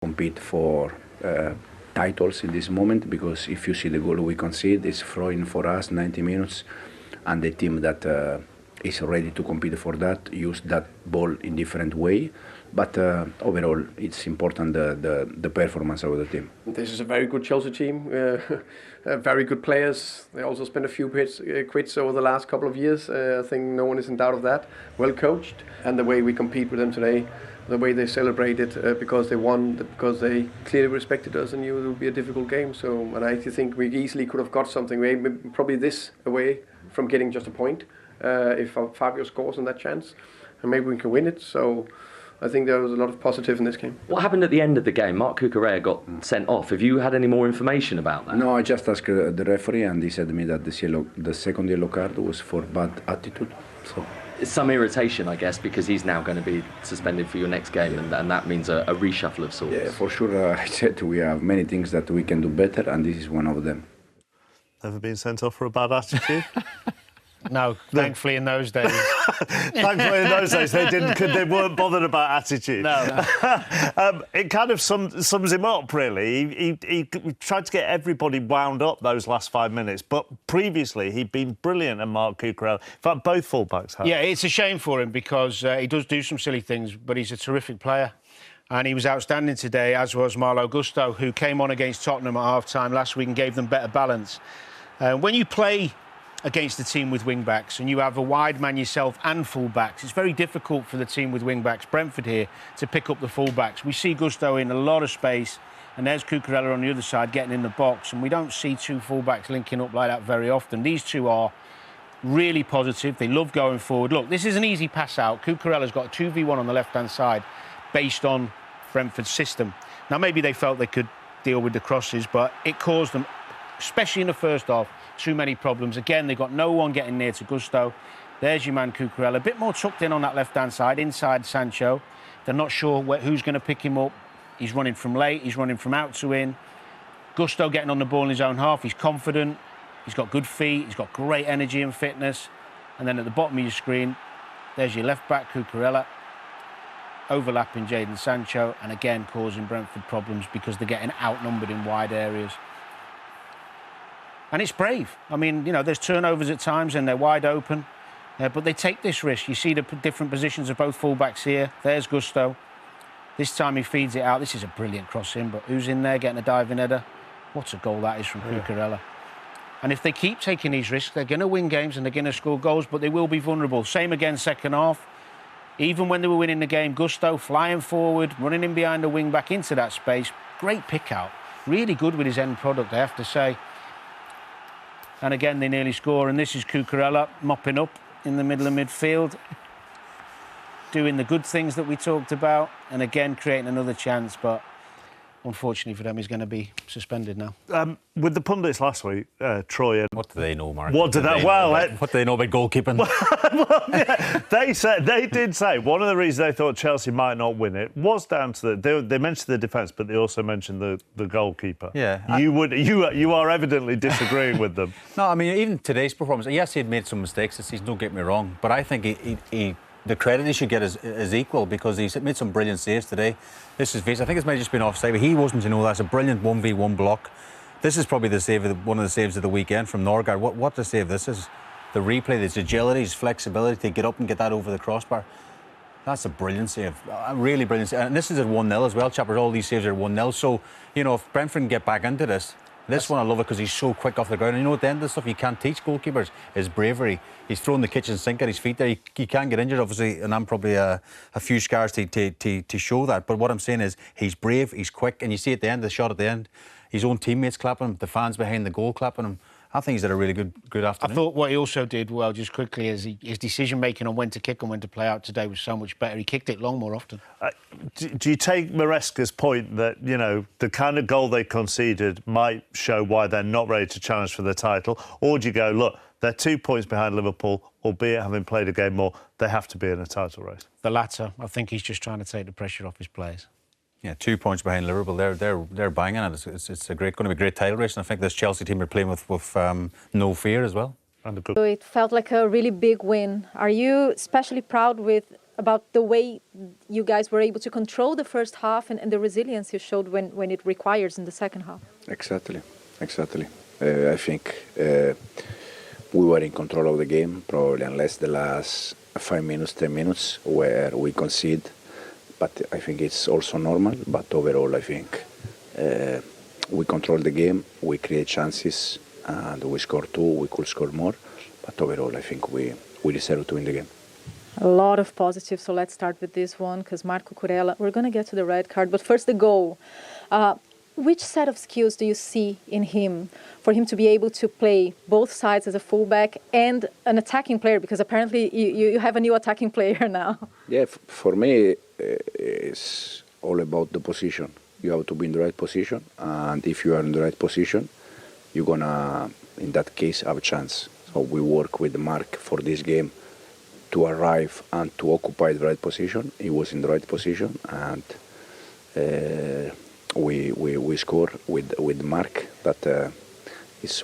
compete for titles in this moment, because if you see the goal we concede, it's throwing for us 90 minutes, and the team that is ready to compete for that use that ball in different way. But overall, it's important the performance of the team. This is a very good Chelsea team, very good players. They also spent a few quits over the last couple of years. I think no one is in doubt of that. Well coached, and the way we compete with them today, the way they celebrated because they won, because they clearly respected us and knew it would be a difficult game. So, and I think we easily could have got something, maybe probably this away from getting just a point if Fabio scores on that chance, and maybe we can win it. So I think there was a lot of positive in this game. What happened at the end of the game? Marc Cucurella got sent off. Have you had any more information about that? No, I just asked the referee, and he said to me that the second yellow card was for bad attitude. So some irritation, I guess, because he's now going to be suspended for your next game, and that means a reshuffle of sorts. Yeah, for sure. I said we have many things that we can do better, and this is one of them. Never been sent off for a bad attitude? No, thankfully in those days. Thankfully in those days they weren't bothered about attitude. No. It kind of sums him up, really. He tried to get everybody wound up those last 5 minutes, but previously he'd been brilliant at Marc Cucurella. In fact, both full-backs have. Yeah, it's a shame for him because he does do some silly things, but he's a terrific player. And he was outstanding today, as was Malo Gusto, who came on against Tottenham at half-time last week and gave them better balance. When you play against a team with wing-backs and you have a wide man yourself and full-backs, it's very difficult for the team with wing-backs, Brentford here, to pick up the full-backs. We see Gusto in a lot of space, and there's Cucurella on the other side getting in the box, and we don't see two full-backs linking up like that very often. These two are really positive. They love going forward. Look, this is an easy pass out. Cucurella's got a 2v1 on the left-hand side based on Brentford's system. Now, maybe they felt they could deal with the crosses, but it caused them, especially in the first half, too many problems. Again, they got no one getting near to Gusto. There's your man Cucurella, a bit more tucked in on that left-hand side, inside Sancho. They're not sure who's going to pick him up. He's running from late, he's running from out to in. Gusto getting on the ball in his own half, he's confident, he's got good feet, he's got great energy and fitness. And then at the bottom of your screen, there's your left-back Cucurella, overlapping Jadon Sancho, and again causing Brentford problems because they're getting outnumbered in wide areas. And it's brave. I mean, you know, there's turnovers at times and they're wide open, but they take this risk. You see the different positions of both fullbacks here. There's Gusto. This time he feeds it out. This is a brilliant cross in, but who's in there getting a diving header? What a goal that is from Cucurella. And if they keep taking these risks, they're going to win games and they're going to score goals, but they will be vulnerable. Same again second half. Even when they were winning the game, Gusto flying forward, running in behind the wing back into that space. Great pick out. Really good with his end product, I have to say. And again, they nearly score. And this is Cucurella mopping up in the middle of midfield, doing the good things that we talked about, and again creating another chance. But unfortunately for them, he's going to be suspended now. With the pundits last week, Troy and... What do they know, Mark? What do they... Well... What do they know about goalkeeping? Well, yeah, they did say one of the reasons they thought Chelsea might not win it was down to they mentioned the defence, but they also mentioned the goalkeeper. Yeah. You are evidently disagreeing with them. No, I mean, even today's performance, yes, he'd made some mistakes this season, don't get me wrong, but I think he the credit he should get is equal because he's made some brilliant saves today. This is I think it's maybe just been offside, but he wasn't, you know, that's a brilliant 1v1 block. This is probably one of the saves of the weekend from Norgard. What a save this is. The replay, his agility, his flexibility to get up and get that over the crossbar. That's a brilliant save, a really brilliant save. And this is at 1-0 as well, chappers. All these saves are 1-0. So, you know, if Brentford can get back into this one I love it because he's so quick off the ground. And you know, at the end of the stuff you can't teach goalkeepers is bravery. He's thrown the kitchen sink at his feet there. He can get injured, obviously, and I'm probably a few scars to show that. But what I'm saying is he's brave, he's quick, and you see at the end, the shot at the end, his own teammates clapping him, the fans behind the goal clapping him. I think he's had a really good afternoon. I thought what he also did well, just quickly, is his decision-making on when to kick and when to play out today was so much better. He kicked it long more often. Do you take Maresca's point that, you know, the kind of goal they conceded might show why they're not ready to challenge for the title? Or do you go, look, they're 2 points behind Liverpool, albeit having played a game more, they have to be in a title race? The latter. I think he's just trying to take the pressure off his players. Yeah, 2 points behind Liverpool. They're banging it. It's going to be a great title race, and I think this Chelsea team are playing with no fear as well. So it felt like a really big win. Are you especially proud with about the way you guys were able to control the first half and the resilience you showed when it requires in the second half. Exactly. I think we were in control of the game, probably unless the last 5 minutes, 10 minutes, where we concede. But I think it's also normal. But overall, I think we control the game, we create chances, and we score 2. We could score more. But overall, I think we deserve to win the game. A lot of positives, so let's start with this one, because Marco Kurela, we're going to get to the red card, but first the goal. Which set of skills do you see in him for him to be able to play both sides as a fullback and an attacking player? Because apparently you have a new attacking player now. Yeah, for me, it's all about the position. You have to be in the right position, and if you are in the right position, you're going to, in that case, have a chance. So we work with Mark for this game to arrive and to occupy the right position. He was in the right position, and we score with Mark. That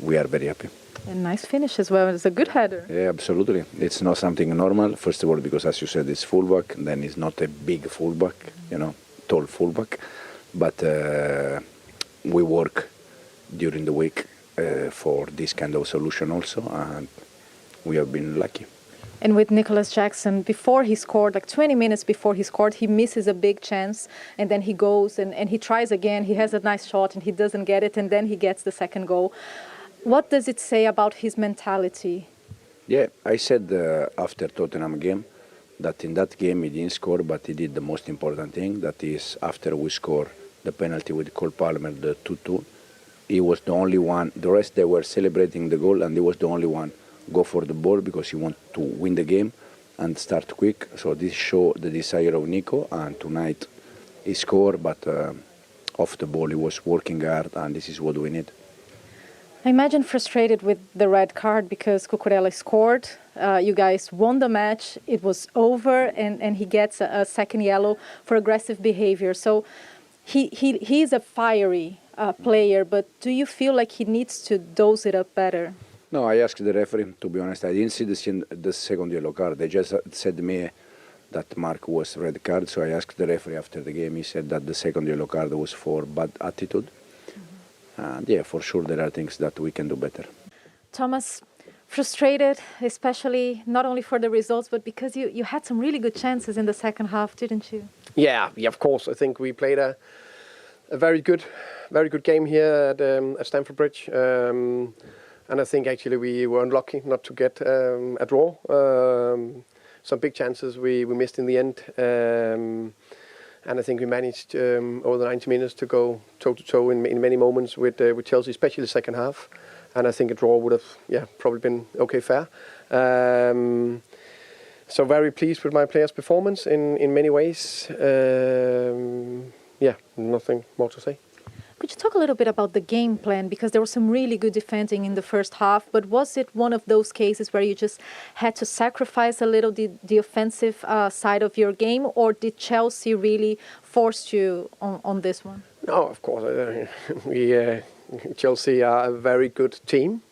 we are very happy. A nice finish as well. It's a good header. Yeah, absolutely. It's not something normal. First of all, because as you said, it's fullback. Then it's not a big fullback, tall fullback. But we work during the week for this kind of solution also, and we have been lucky. And with Nicolas Jackson, before he scored, like 20 minutes before he scored, he misses a big chance, and then he goes and he tries again. He has a nice shot and he doesn't get it, and then he gets the second goal. What does it say about his mentality? Yeah, I said after Tottenham game that in that game he didn't score, but he did the most important thing, that is after we score the penalty with Cole Palmer, the 2-2, he was the only one. The rest, they were celebrating the goal, and he was the only one go for the ball because he wanted to win the game and start quick. So this show the desire of Nico, and tonight he scored, but off the ball he was working hard, and this is what we need. I imagine frustrated with the red card because Cucurella scored. You guys won the match. It was over, and he gets a second yellow for aggressive behavior. So he's a fiery player, but do you feel like he needs to dose it up better? No, I asked the referee, to be honest. I didn't see the second yellow card. They just said to me that Mark was red card, so I asked the referee after the game. He said that the second yellow card was for bad attitude. And yeah, for sure there are things that we can do better. Thomas, frustrated, especially not only for the results, but because you had some really good chances in the second half, didn't you? Yeah, of course. I think we played a very good game here at Stamford Bridge. And I think actually we were unlucky not to get a draw. Some big chances we missed in the end. And I think we managed over the 90 minutes to go toe-to-toe in many moments with Chelsea, especially the second half. And I think a draw would have probably been okay fair. So very pleased with my players' performance in many ways. Nothing more to say. Could you talk a little bit about the game plan? Because there was some really good defending in the first half, but was it one of those cases where you just had to sacrifice a little the offensive side of your game, or did Chelsea really force you on this one? No, of course. Chelsea are a very good team,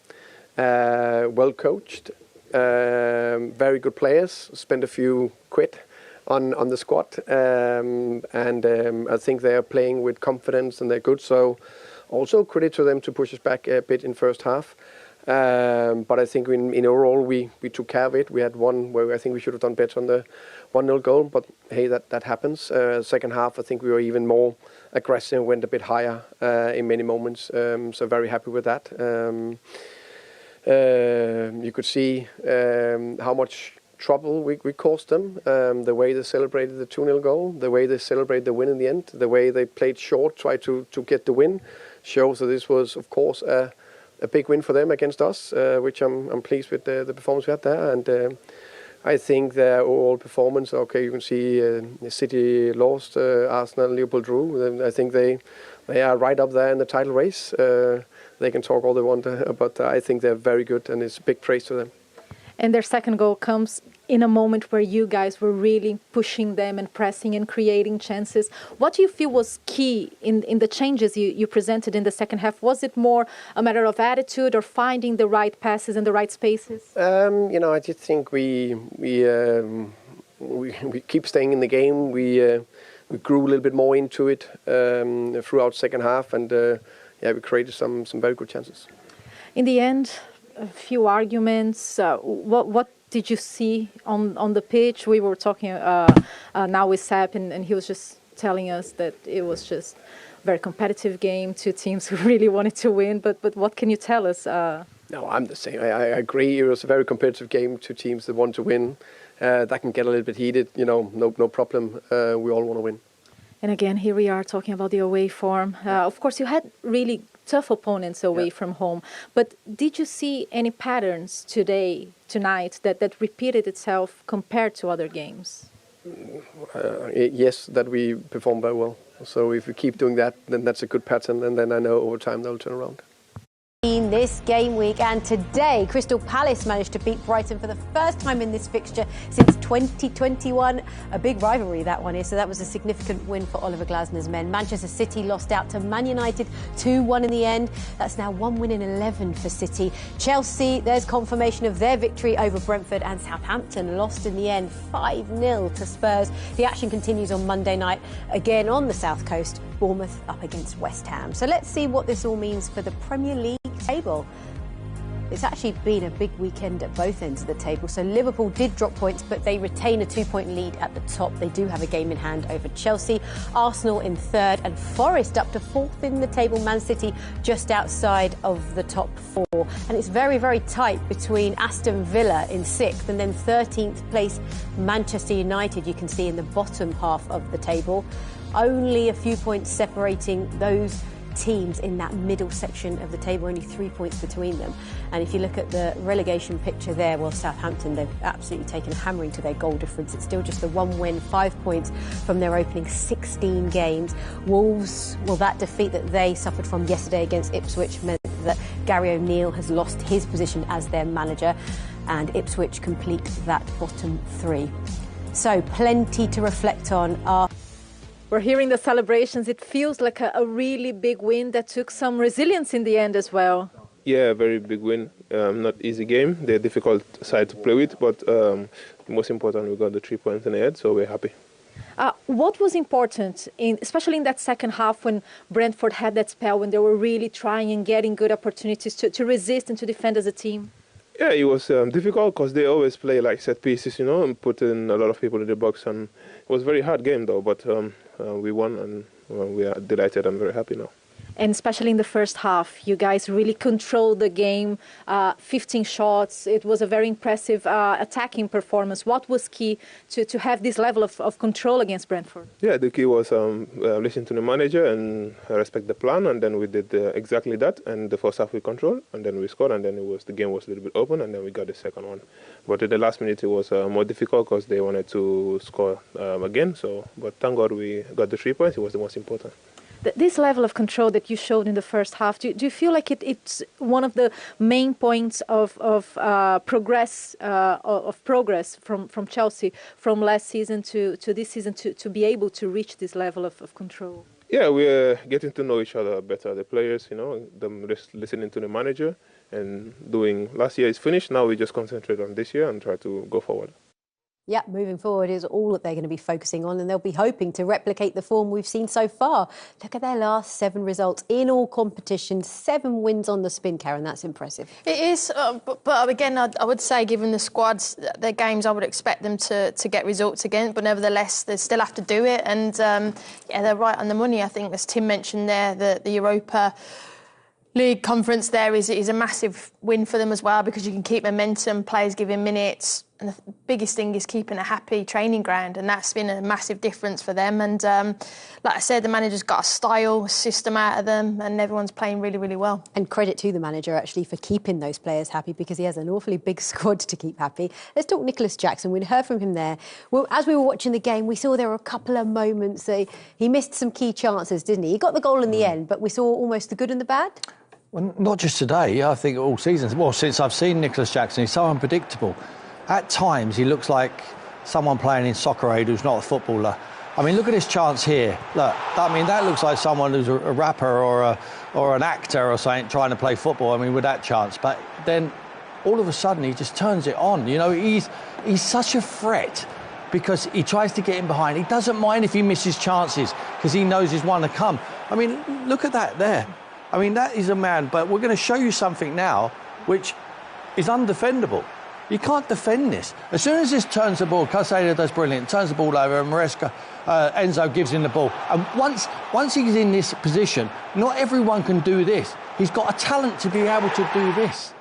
well coached, very good players, spent a few quid on the squad, and I think they are playing with confidence and they're good. So also credit to them to push us back a bit in first half. But I think in overall we took care of it. We had one where I think we should have done better on the 1-0 goal, but hey, that happens. Second half I think we were even more aggressive, went a bit higher in many moments. So very happy with that. You could see how much trouble we caused them, the way they celebrated the 2-0 goal, the way they celebrated the win in the end, the way they played short, tried to get the win, shows that this was, of course, a big win for them against us, which I'm pleased with the performance we had there. And I think their overall performance, okay, you can see City lost, Arsenal, Liverpool drew. I think they are right up there in the title race. They can talk all they want, but I think they're very good, and it's big praise to them. And their second goal comes in a moment where you guys were really pushing them and pressing and creating chances. What do you feel was key in the changes you presented in the second half? Was it more a matter of attitude or finding the right passes in the right spaces? I just think we we keep staying in the game. We grew a little bit more into it throughout second half, and we created some very good chances. In the end, a few arguments. What did you see on the pitch? We were talking now with Sepp, and he was just telling us that it was just a very competitive game, two teams who really wanted to win. But what can you tell us? No, I'm the same. I agree. It was a very competitive game, two teams that want to win. That can get a little bit heated, no problem. We all want to win. And again, here we are talking about the away form. Of course, you had really tough opponents away from home. But did you see any patterns tonight, that repeated itself compared to other games? Yes, that we performed very well. So if we keep doing that, then that's a good pattern. And then I know over time they'll turn around. This game week, and today Crystal Palace managed to beat Brighton for the first time in this fixture since 2021. A big rivalry that one is, so that was a significant win for Oliver Glasner's men. Manchester City lost out to Man United 2-1 in the end. That's now 1 win in 11 for City. Chelsea, there's confirmation of their victory over Brentford, and Southampton lost in the end 5-0 to Spurs. The action continues on Monday night again on the South Coast. Bournemouth up against West Ham. So let's see what this all means for the Premier League table. It's actually been a big weekend at both ends of the table. So Liverpool did drop points, but they retain a 2-point lead at the top. They do have a game in hand over Chelsea. Arsenal in third, and Forest up to fourth in the table. Man City just outside of the top four. And it's very, very tight between Aston Villa in sixth and then 13th place Manchester United, you can see in the bottom half of the table. Only a few points separating those teams in that middle section of the table, only 3 points between them. And if you look at the relegation picture there, well, Southampton, they've absolutely taken a hammering to their goal difference. It's still just the 1 win, 5 points from their opening 16 games. Wolves, well, that defeat that they suffered from yesterday against Ipswich meant that Gary O'Neill has lost his position as their manager, and Ipswich complete that bottom three. So plenty to reflect on. We're hearing the celebrations. It feels like a really big win that took some resilience in the end as well. Yeah, a very big win. Not easy game. They're a difficult side to play with, but the most important, we got the 3 points in the head, so we're happy. What was important, especially in that second half when Brentford had that spell, when they were really trying and getting good opportunities to resist and to defend as a team? Yeah, it was difficult because they always play like set pieces, and put in a lot of people in the box. And it was a very hard game, though, but we won, and we are delighted and very happy now. And especially in the first half, you guys really controlled the game, 15 shots. It was a very impressive attacking performance. What was key to have this level of control against Brentford? Yeah, the key was listen to the manager and respect the plan, and then we did exactly that. And the first half we controlled, and then we scored, and then the game was a little bit open, and then we got the second one. But at the last minute it was more difficult because they wanted to score again. But thank God we got the 3 points. It was the most important. This level of control that you showed in the first half, do you feel like it's one of the main points of progress from Chelsea from last season to this season to be able to reach this level of control? Yeah, we're getting to know each other better, the players, them listening to the manager and doing. Last year is finished, now we just concentrate on this year and try to go forward. Yeah, moving forward is all that they're going to be focusing on, and they'll be hoping to replicate the form we've seen so far. Look at their last 7 results in all competitions, 7 wins on the spin, Karen. That's impressive. It is, but again, I would say, given the squads, their games, I would expect them to get results again, but nevertheless, they still have to do it, and they're right on the money. I think, as Tim mentioned there, the Europa League conference there is a massive win for them as well, because you can keep momentum, players giving minutes, and the biggest thing is keeping a happy training ground, and that's been a massive difference for them. And like I said, the manager's got a style, a system out of them, and everyone's playing really, really well. And credit to the manager, actually, for keeping those players happy, because he has an awfully big squad to keep happy. Let's talk Nicolas Jackson. We'd heard from him there. Well, as we were watching the game, we saw there were a couple of moments. He missed some key chances, didn't he? He got the goal in the end, but we saw almost the good and the bad. Well, not just today, I think all seasons. Well, since I've seen Nicolas Jackson, he's so unpredictable. At times, he looks like someone playing in Soccer Aid who's not a footballer. I mean, look at his chance here. Look, that looks like someone who's a rapper or an actor or something trying to play football, with that chance. But then, all of a sudden, he just turns it on. He's such a threat. because he tries to get in behind. He doesn't mind if he misses chances because he knows there's one to come. I mean, look at that there. I mean, that is a man, but we're going to show you something now which is undefendable. You can't defend this. As soon as this turns the ball, Caicedo does brilliant, turns the ball over, and Maresca, Enzo gives him the ball. And once he's in this position, not everyone can do this. He's got a talent to be able to do this.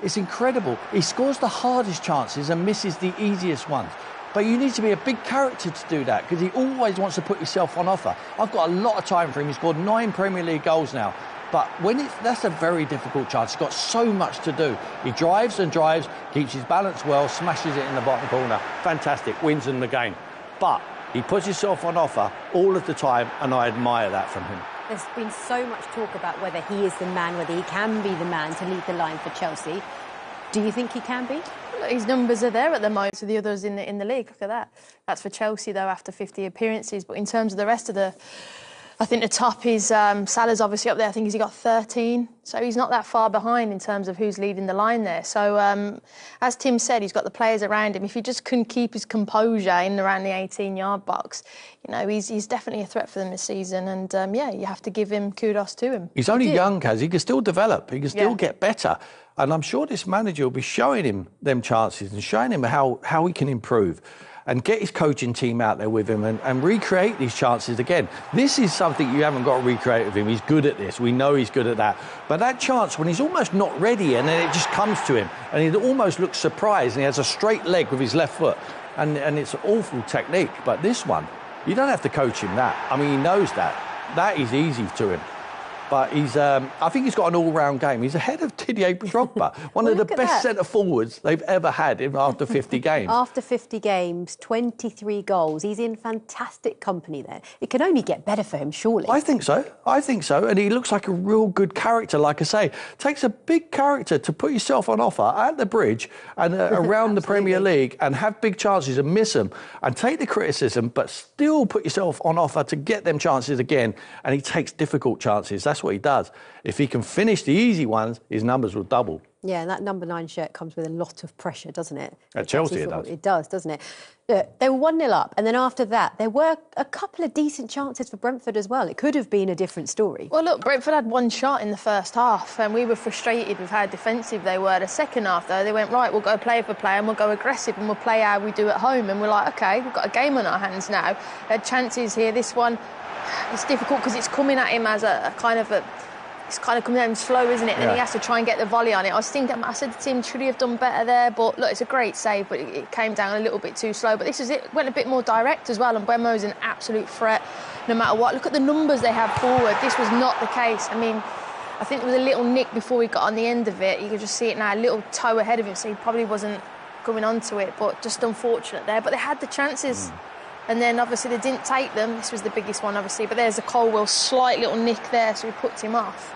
It's incredible. He scores the hardest chances and misses the easiest ones. But you need to be a big character to do that because he always wants to put himself on offer. I've got a lot of time for him. He's scored 9 Premier League goals now. But that's a very difficult chance. He's got so much to do. He drives and drives, keeps his balance well, smashes it in the bottom corner. Fantastic, wins in the game. But he puts himself on offer all of the time, and I admire that from him. There's been so much talk about whether he is the man, whether he can be the man to lead the line for Chelsea. Do you think he can be? Look, his numbers are there at the moment, so the others in the league. Look at that. That's for Chelsea, though, after 50 appearances. But in terms of the rest of I think the top is Salah's obviously up there. I think he's got 13. So he's not that far behind in terms of who's leading the line there. So as Tim said, he's got the players around him. If he just couldn't keep his composure in around the 18-yard box, you know, he's definitely a threat for them this season. And, yeah, you have to give him kudos to him. He's only young, Kaz. He can still develop. He can still get better. And I'm sure this manager will be showing him them chances and showing him how he can improve and get his coaching team out there with him and recreate these chances again. This is something you haven't got to recreate with him. He's good at this. We know he's good at that. But that chance when he's almost not ready and then it just comes to him and he almost looks surprised and he has a straight leg with his left foot and it's an awful technique. But this one, you don't have to coach him that. I mean, he knows that. That is easy to him. But he's, I think he's got an all-round game. He's ahead of Didier Drogba, one of the best centre-forwards they've ever had after 50 games. After 50 games, 23 goals. He's in fantastic company there. It can only get better for him, surely. I think so. I think so. And he looks like a real good character, like I say. It takes a big character to put yourself on offer at the bridge and around the Premier League and have big chances and miss them and take the criticism, but still put yourself on offer to get them chances again. And he takes difficult chances. That's what he does. If he can finish the easy ones, his numbers will double. Yeah, and that number 9 shirt comes with a lot of pressure, doesn't it? At Chelsea it does. It does, doesn't it? Look, they were 1-0 up, and then after that, there were a couple of decent chances for Brentford as well. It could have been a different story. Well, look, Brentford had one shot in the first half, and we were frustrated with how defensive they were. The second half, though, they went, right, we'll go play for play, and we'll go aggressive, and we'll play how we do at home. And we're like, OK, we've got a game on our hands now. They had chances here. This one, it's difficult because it's coming at him as a kind of a... It's kind of coming down slow, isn't it? And then he has to try and get the volley on it. I said to Tim, should he have done better there? But look, it's a great save, but it came down a little bit too slow. But this is it. Went a bit more direct as well. And Mbeumo's an absolute threat, no matter what. Look at the numbers they have forward. This was not the case. I mean, I think there was a little nick before he got on the end of it. You could just see it now, a little toe ahead of him, so he probably wasn't coming onto it. But just unfortunate there. But they had the chances. And then, obviously, they didn't take them. This was the biggest one, obviously. But there's a Colwell slight little nick there, so he puts him off.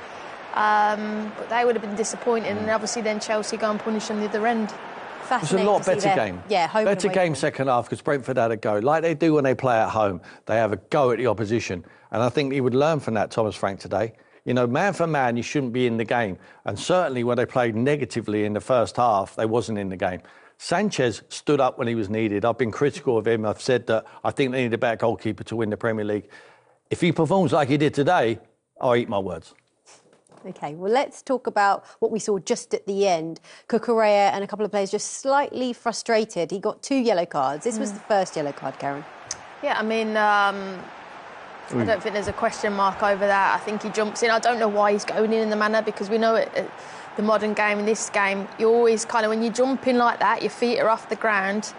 But they would have been disappointed, and obviously then Chelsea go and punish them the other end. It was a lot better game. Yeah, home better game second half because Brentford had a go. Like they do when they play at home, they have a go at the opposition. And I think he would learn from that, Thomas Frank, today. You know, man for man, you shouldn't be in the game. And certainly when they played negatively in the first half, they wasn't in the game. Sanchez stood up when he was needed. I've been critical of him. I've said that I think they need a better goalkeeper to win the Premier League. If he performs like he did today, I'll eat my words. OK, well, let's talk about what we saw just at the end. Cucurella and a couple of players just slightly frustrated. He got 2 yellow cards. This was the first yellow card, Karen. Yeah, I mean, I don't think there's a question mark over that. I think he jumps in. I don't know why he's going in the manner, because we know it, the modern game, in this game, you always kind of, when you jump in like that, your feet are off the ground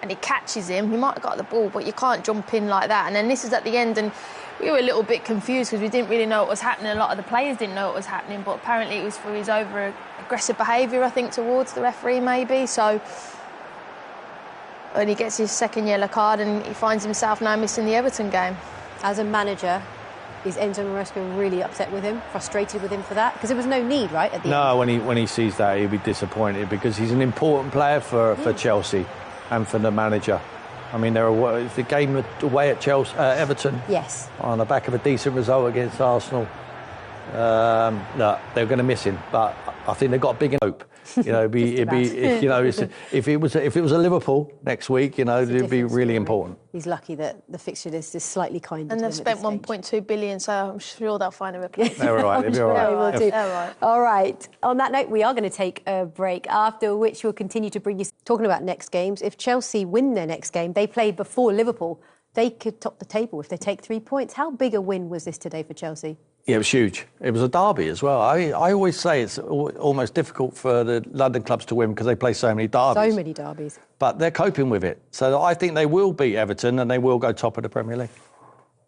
and it catches him. You might have got the ball, but you can't jump in like that. And then this is at the end, and we were a little bit confused because we didn't really know what was happening. A lot of the players didn't know what was happening, but apparently it was for his over-aggressive behaviour, I think, towards the referee, maybe. So when he gets his second yellow card and he finds himself now missing the Everton game. As a manager, is Enzo Maresca really upset with him, frustrated with him for that? Because there was no need, right, at the end? No, when he sees that, he'll be disappointed because he's an important player for Chelsea and for the manager. I mean, it's the game away at Chelsea, Everton. Yes. On the back of a decent result against Arsenal. No, they're going to miss him, but I think they've got a big hope. You know, if it was a Liverpool next week, you know, it'd be really important. He's lucky that the fixture list is slightly kinder. And they've spent 1.2 billion, so I'm sure they'll find a replacement. They're all right. They'll be all right. They will do. All right. On that note, we are going to take a break, after which we'll continue to bring you talking about next games. If Chelsea win their next game, they play before Liverpool. They could top the table if they take 3 points. How big a win was this today for Chelsea? Yeah, it was huge. It was a derby as well. I always say it's almost difficult for the London clubs to win because they play so many derbies. So many derbies. But they're coping with it. So I think they will beat Everton and they will go top of the Premier League.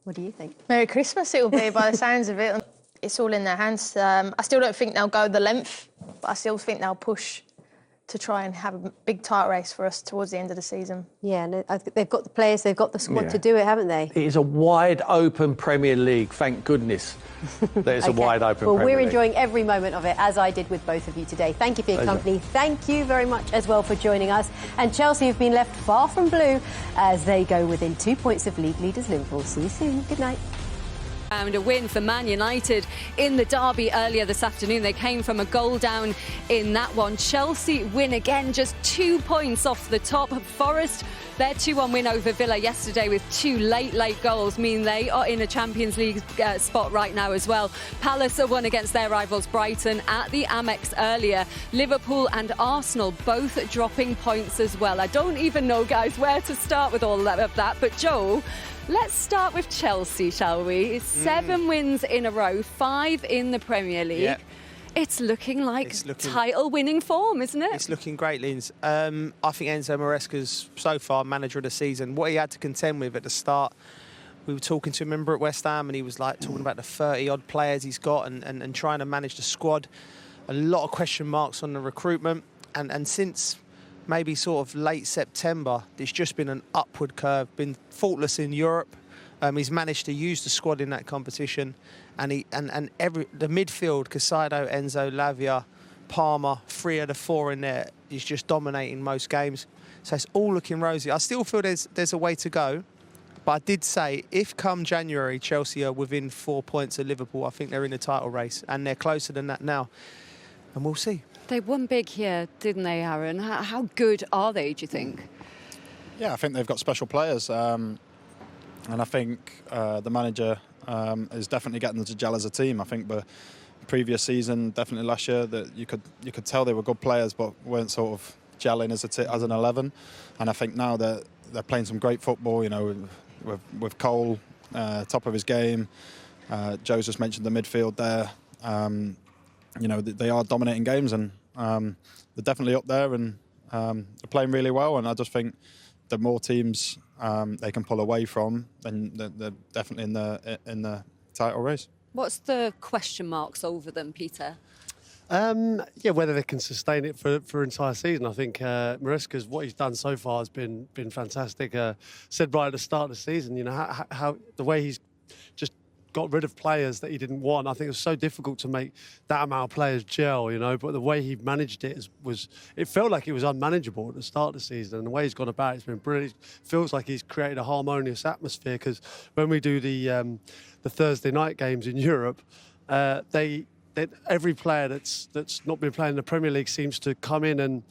What do you think? Merry Christmas, it'll be, by the sounds of it. It's all in their hands. I still don't think they'll go the length, but I still think they'll push to try and have a big title race for us towards the end of the season. Yeah, and I think they've got the players, they've got the squad to do it, haven't they? It is a wide open Premier League, thank goodness. That it's a wide open Premier League. Well, we're enjoying every moment of it, as I did with both of you today. Thank you for your company. Thank you very much as well for joining us. And Chelsea have been left far from blue as they go within 2 points of league leaders Liverpool. See you soon. Good night. A win for Man United in the derby earlier this afternoon. They came from a goal down in that one. Chelsea win again, just 2 points off the top. Forest, their 2-1 win over Villa yesterday with 2 late goals mean they are in a Champions League spot right now as well. Palace won against their rivals Brighton at the Amex earlier. Liverpool and Arsenal both dropping points as well. I don't even know, guys, where to start with all of that, but Joe, let's start with Chelsea, shall we? It's 7 wins in a row, 5 in the Premier League. Yeah. It's looking like title-winning form, isn't it? It's looking great, Linz. I think Enzo Maresca's so far manager of the season. What he had to contend with at the start, we were talking to a member at West Ham and he was like talking about the 30-odd players he's got and trying to manage the squad. A lot of question marks on the recruitment. And since maybe sort of late September, there's just been an upward curve, been faultless in Europe. He's managed to use the squad in that competition, and the midfield, Casado, Enzo, Lavia, Palmer, 3 of the 4 in there, is just dominating most games. So it's all looking rosy. I still feel there's a way to go, but I did say if come January Chelsea are within 4 points of Liverpool, I think they're in the title race, and they're closer than that now, and we'll see. They won big here, didn't they, Aaron? How good are they, do you think? Yeah, I think they've got special players. And I think the manager is definitely getting them to gel as a team. I think the previous season, definitely last year, that you could tell they were good players but weren't sort of gelling as an 11. And I think now they're playing some great football, you know, with Cole top of his game. Joe's just mentioned the midfield there. You know, they are dominating games and they're definitely up there and they're playing really well. And I just think the more teams they can pull away from, then they're definitely in the title race. What's the question marks over them, Peter? Yeah, whether they can sustain it for entire season. I think Maresca's, what he's done so far has been fantastic. Said right at the start of the season, you know, how the way he's just got rid of players that he didn't want. I think it was so difficult to make that amount of players gel, you know, but the way he managed it it felt like it was unmanageable at the start of the season, and the way he's gone about it's been brilliant. It feels like he's created a harmonious atmosphere, because when we do the Thursday night games in Europe, every player that's not been playing in the Premier League seems to come in and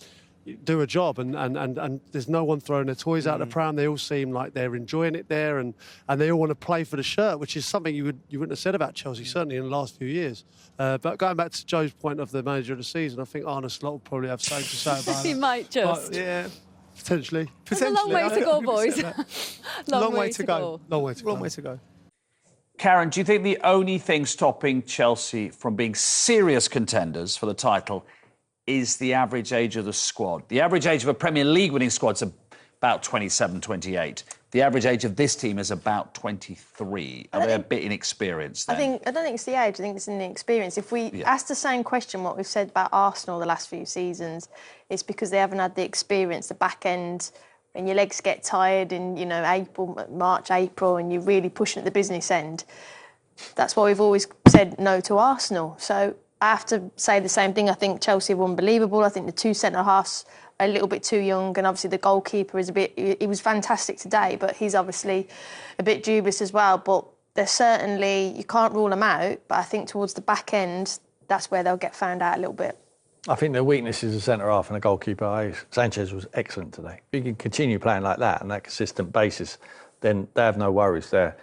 do a job, and there's no one throwing their toys out the pram. They all seem like they're enjoying it there, and they all want to play for the shirt, which is something you wouldn't have said about Chelsea, certainly in the last few years. But going back to Joe's point of the manager of the season, I think Arne Slot will probably have something to say about it. He might just. But, yeah, potentially. There's a long way to go, boys. Long way to go. Long way to go. Karen, do you think the only thing stopping Chelsea from being serious contenders for the title is the average age of the squad? The average age of a Premier League winning squad is about 27, 28. The average age of this team is about 23. Are they a bit inexperienced then? I don't think it's the age, I think it's in the experience. If we ask the same question, what we've said about Arsenal the last few seasons, it's because they haven't had the experience, the back end, when your legs get tired in, you know, March, April, and you're really pushing at the business end. That's why we've always said no to Arsenal. So I have to say the same thing. I think Chelsea were unbelievable. I think the 2 centre-halves are a little bit too young, and obviously the goalkeeper is he was fantastic today, but he's obviously a bit dubious as well. But they're certainly, you can't rule them out, but I think towards the back end, that's where they'll get found out a little bit. I think their weakness is the centre-half and the goalkeeper. Sanchez was excellent today. If you can continue playing like that on that consistent basis, then they have no worries there.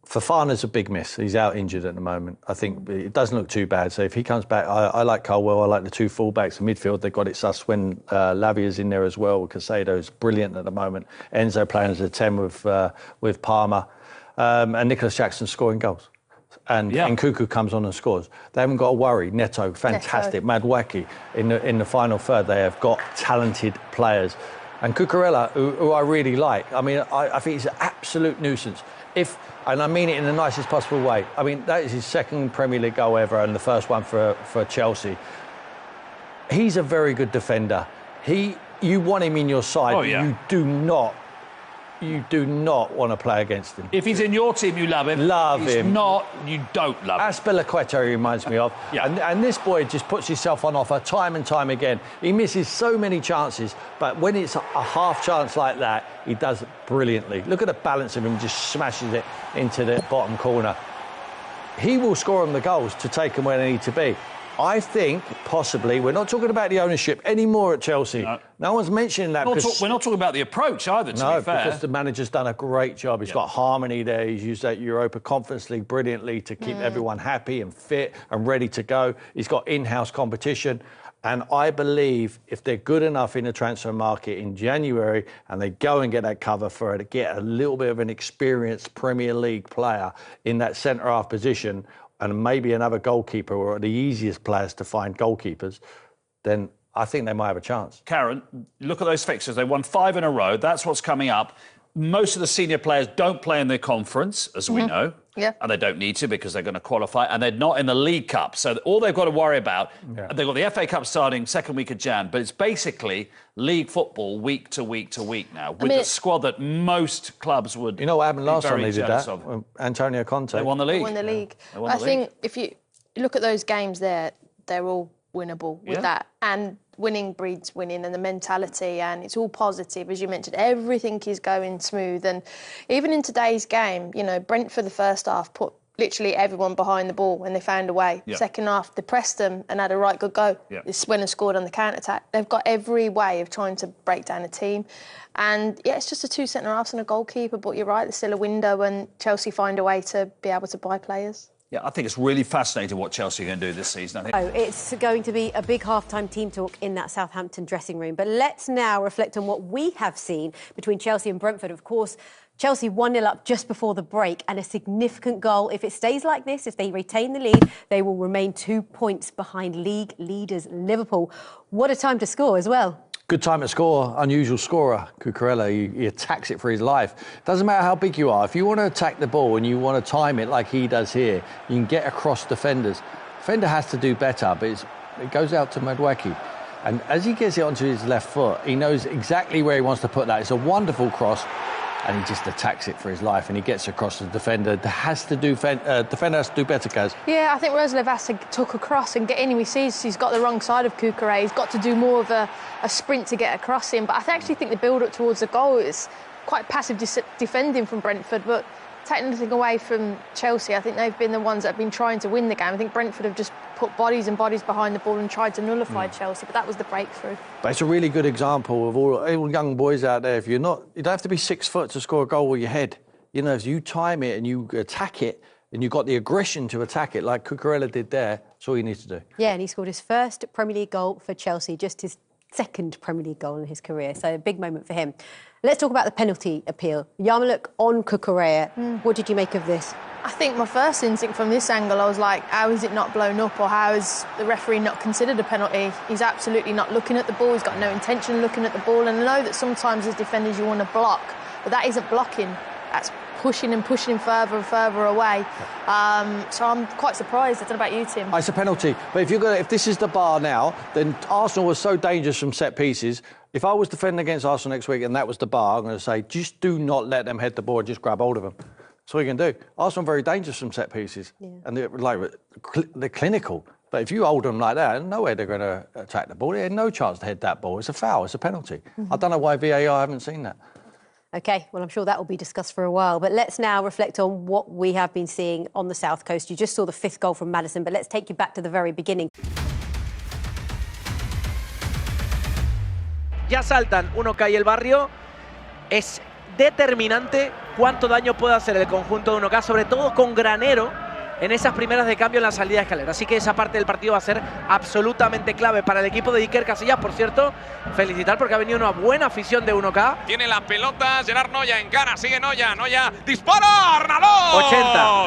Fofana's a big miss. He's out injured at the moment. I think it doesn't look too bad. So if he comes back, I like Colwell. I like the two fullbacks. The midfield, they've got it sus when Lavia's in there as well. Casado's brilliant at the moment. Enzo playing as a 10 with Palmer. And Nicolas Jackson scoring goals. And Nkuku comes on and scores. They haven't got to worry. Neto, fantastic. Madueke in the final third. They have got talented players. And Cucurella, who I really like. I mean, I think he's an absolute nuisance. And I mean it in the nicest possible way. I mean, that is his second Premier League goal ever and the first one for Chelsea. He's a very good defender. You want him in your side. Oh, yeah. You do not want to play against him. If he's in your team, you love him. Love him. If he's not, you don't love him. Azpilicueta he reminds me of. And this boy just puts himself on offer time and time again. He misses so many chances, but when it's a half chance like that, he does it brilliantly. Look at the balance of him, just smashes it into the bottom corner. He will score them the goals to take them where they need to be. I think, possibly, we're not talking about the ownership anymore at Chelsea. No one's mentioning that. We're not talking about the approach either, to be fair. Because the manager's done a great job. He's got harmony there. He's used that Europa Conference League brilliantly to keep everyone happy and fit and ready to go. He's got in-house competition. And I believe if they're good enough in the transfer market in January and they go and get that cover for it, to get a little bit of an experienced Premier League player in that centre-half position, and maybe another goalkeeper, or the easiest players to find goalkeepers, then I think they might have a chance. Karen, look at those fixtures. They won 5 in a row. That's what's coming up. Most of the senior players don't play in their conference, as we know. Yeah. And they don't need to because they're going to qualify. And they're not in the League Cup. So all they've got to worry about, they've got the FA Cup starting second week of Jan, but it's basically league football week to week to week now, with the squad that most clubs would. You know what happened last time they did that? Of. Antonio Conte. They won the league. Won the league. Yeah. I think if you look at those games there, they're all winnable with that. And winning breeds winning, and the mentality, and it's all positive. As you mentioned, everything is going smooth. And even in today's game, you know, Brentford the first half put literally everyone behind the ball and they found a way. Second half, they pressed them and had a right good go. They went and scored on the counter-attack. They've got every way of trying to break down a team. And, it's just a 2 centre-halves and a goalkeeper, but you're right, there's still a window and Chelsea find a way to be able to buy players. Yeah, I think it's really fascinating what Chelsea are going to do this season. I think. It's going to be a big half-time team talk in that Southampton dressing room. But let's now reflect on what we have seen between Chelsea and Brentford. Of course, Chelsea 1-0 up just before the break, and a significant goal. If it stays like this, if they retain the lead, they will remain 2 points behind league leaders Liverpool. What a time to score as well. Good time to score, unusual scorer, Cucurella. He attacks it for his life. Doesn't matter how big you are. If you want to attack the ball and you want to time it like he does here, you can get across defenders. Defender has to do better, but it goes out to Madueke. And as he gets it onto his left foot, he knows exactly where he wants to put that. It's a wonderful cross, and he just attacks it for his life, and he gets across the defender. Defender has to do better, Kaz. Yeah, I think Roslev has to tuck across and get in him. He sees he's got the wrong side of Cucurella. He's got to do more of a sprint to get across him. But I actually think the build-up towards the goal is quite passive defending from Brentford, but taking nothing away from Chelsea. I think they've been the ones that have been trying to win the game. I think Brentford have just put bodies and bodies behind the ball and tried to nullify Chelsea, but that was the breakthrough. But it's a really good example of all young boys out there. You don't have to be 6 foot to score a goal with your head. You know, if you time it and you attack it, and you've got the aggression to attack it like Cucurella did there, that's all you need to do. Yeah, and he scored his first Premier League goal for Chelsea, just his second Premier League goal in his career, so a big moment for him. Let's talk about the penalty appeal. Yarmouk on Cucurella. What did you make of this? I think my first instinct from this angle, I was like, how is it not blown up, or how has the referee not considered a penalty? He's absolutely not looking at the ball. He's got no intention of looking at the ball. And I know that sometimes as defenders you want to block, but that isn't blocking. That's pushing him further and further away. So I'm quite surprised. I don't know about you, Tim. It's a penalty. But if this is the bar now, then Arsenal was so dangerous from set pieces. If I was defending against Arsenal next week and that was the bar, I'm going to say, just do not let them head the ball, just grab hold of them. That's all you can do. Arsenal are very dangerous from set pieces. Yeah. And they're clinical. But if you hold them like that, no way they're going to attack the ball. They had no chance to head that ball. It's a foul. It's a penalty. I don't know why VAR haven't seen that. OK, well, I'm sure that will be discussed for a while. But let's now reflect on what we have been seeing on the South Coast. You just saw the 5th goal from Maddison, but let's take you back to the very beginning. ya saltan 1K y el Barrio. Es determinante cuánto daño puede hacer el conjunto de 1K, sobre todo con Granero en esas primeras de cambio en la salida de escalera. Así que esa parte del partido va a ser absolutamente clave para el equipo de Iker Casillas. Por cierto, felicitar porque ha venido una buena afición de 1K. Tiene la pelota Gerard Noya en cara, sigue Noya, Noya dispara, Arnalot.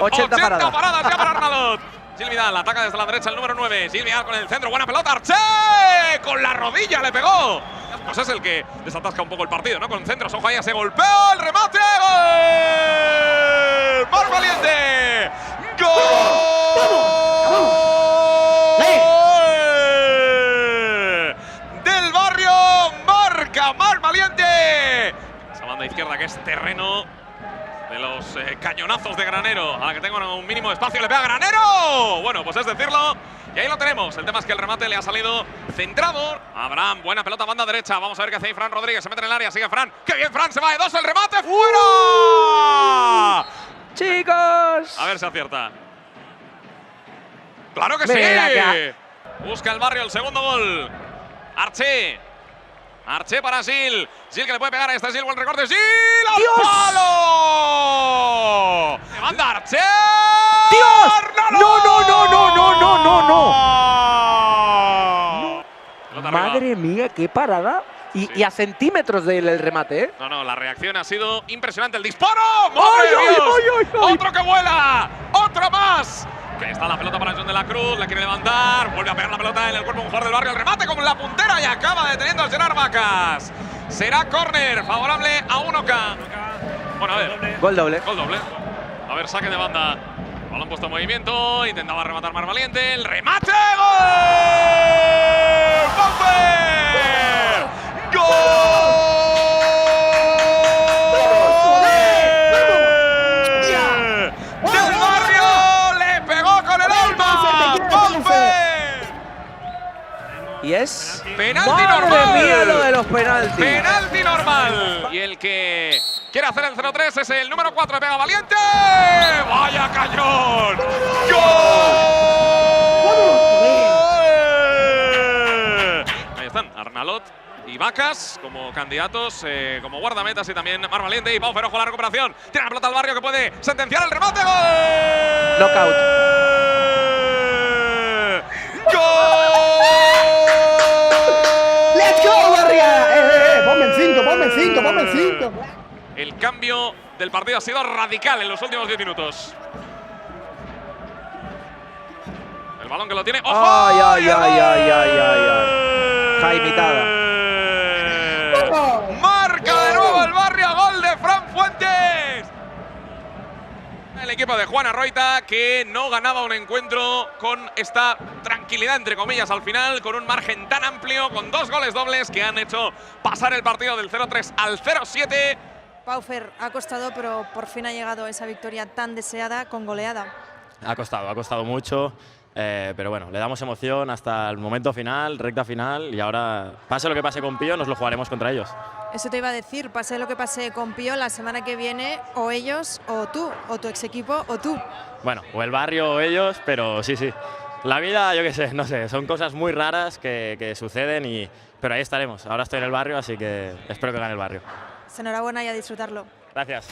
80 paradas ya para Arnalot. Gil Vidal ataca desde la derecha el número 9. Gil Vidal con el centro, buena pelota, Arché con la rodilla le pegó. Pues es el que desatasca un poco el partido, ¿no? Con centros, ojo ahí, se golpea, el remate, ¡gol! ¡Mar Valiente! ¡Gol! ¡Del Barrio! ¡Marca Mar Valiente! Esa banda izquierda que es terreno de los cañonazos de Granero, a la que tengo un mínimo de espacio, le pega Granero. Bueno, pues es decirlo, y ahí lo tenemos. El tema es que el remate le ha salido centrado. Abraham, buena pelota, banda derecha. Vamos a ver qué hace ahí Fran Rodríguez, se mete en el área, sigue Fran. ¡Qué bien Fran! Se va de dos, el remate, ¡fuera! ¡Chicos! A ver si acierta. ¡Claro que Mira sí! acá. Busca el Barrio el segundo gol. Arché. Arché para Gil. Gil que le puede pegar a este Gil. Buen recorte. Gil al palo. Le manda Arché. ¡Dios! ¡No! Madre mía, qué parada. Y a centímetros del remate, ¿eh? No, la reacción ha sido impresionante. El disparo. ¡Madre de Dios! ¡Otro que vuela! ¡Otro más! Que está la pelota para John de la Cruz, la quiere levantar, vuelve a pegar la pelota en el cuerpo de un jugador del Barrio, el remate con la puntera y acaba deteniendo a Gerard Vacas. Será córner favorable a 1K. Bueno, a ver. Gol doble. Gol doble. A ver, saque de banda. Balón puesto en movimiento, intentaba rematar Mar Valiente, el remate, ¡gol! ¡Bauer! ¡Gol! Y es penalti ¡madre normal. mía lo de los penaltis! Penalti normal. Y el que quiere hacer el 0-3 es el número 4, pega Valiente. ¡Vaya cañón! ¡Gol! Ahí están Arnalot y Vacas como candidatos, como guardametas, y también Mar Valiente y Pau Ferojo la recuperación. Tiene la pelota al Barrio que puede sentenciar el remate. ¡Gol! Knockout. ¡Gol! ¡Let's go, Barria! Ponme el 5. El cambio del partido ha sido radical en los últimos 10 minutos. El balón que lo tiene. ¡Ojo! ¡Ay! Jaimitada. Marca de nuevo el Barrio, gol de Fran Fuentes. El equipo de Juan Arroita, que no ganaba un encuentro con esta tranquilidad, entre comillas, al final, con un margen tan amplio, con 2 goles dobles que han hecho pasar el partido del 0-3 al 0-7. Paufer, ha costado, pero por fin ha llegado esa victoria tan deseada con goleada. Ha costado mucho, pero bueno, le damos emoción hasta el momento final, recta final, y ahora, pase lo que pase con Pío, nos lo jugaremos contra ellos. Eso te iba a decir, pase lo que pase con Pío, la semana que viene, o ellos, o tú, o tu ex equipo, o tú. Bueno, o el Barrio o ellos, pero sí. La vida, yo qué sé, no sé, son cosas muy raras que suceden, pero ahí estaremos. Ahora estoy en el Barrio, así que espero que gane el Barrio. Enhorabuena y a disfrutarlo. Gracias.